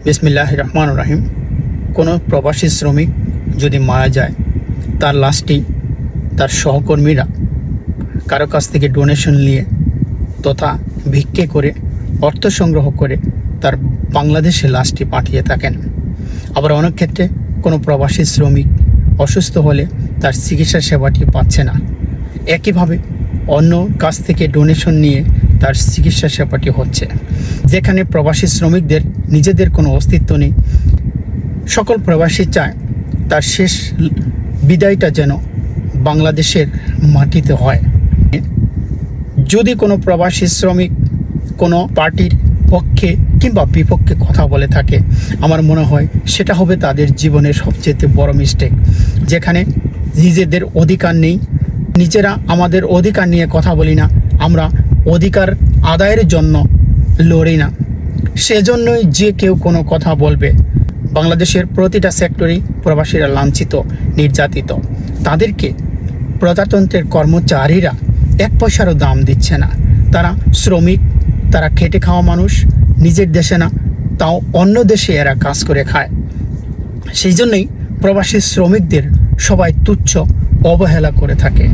বিসমিল্লাহির রহমানির রহিম। কোনো প্রবাসী শ্রমিক যদি মারা যায়, তার লাশটি তার সহকর্মীরা কারো কাছ থেকে ডোনেশন নিয়ে তথা ভিক্ষে করে অর্থ সংগ্রহ করে তার বাংলাদেশে লাশটি পাঠিয়ে থাকেন। আবার অনেক ক্ষেত্রে কোনো প্রবাসী শ্রমিক অসুস্থ হলে তার চিকিৎসা সেবাটি পাচ্ছে না, একইভাবে অন্য কাছ থেকে ডোনেশন নিয়ে তার চিকিৎসা সেবাটি হচ্ছে। যেখানে প্রবাসী শ্রমিকদের নিজেদের কোনো অস্তিত্ব নেই, সকল প্রবাসী চায় তার শেষ বিদায়টা যেন বাংলাদেশের মাটিতে হয়। যদি কোনো প্রবাসী শ্রমিক কোনো পার্টির পক্ষে কিংবা বিপক্ষে কথা বলে থাকে, আমার মনে হয় সেটা হবে তাদের জীবনের সবচেয়ে বড় মিস্টেক। যেখানে নিজেদের অধিকার নেই, নিজেরা আমাদের অধিকার নিয়ে কথা বলি না, আমরা অধিকার আদায়ের জন্য লড়ি না, সেজন্যই যে কেউ কোনো কথা বলবে। বাংলাদেশের প্রতিটা সেক্টরেই প্রবাসীরা লাঞ্ছিত, নির্যাতিত। তাদেরকে প্রজাতন্ত্রের কর্মচারীরা এক পয়সারও দাম দিচ্ছে না। তারা শ্রমিক, তারা খেটে খাওয়া মানুষ, নিজের দেশে না, তাও অন্য দেশে এরা কাজ করে খায়। সেই জন্যই প্রবাসী শ্রমিকদের সবাই তুচ্ছ অবহেলা করে থাকে।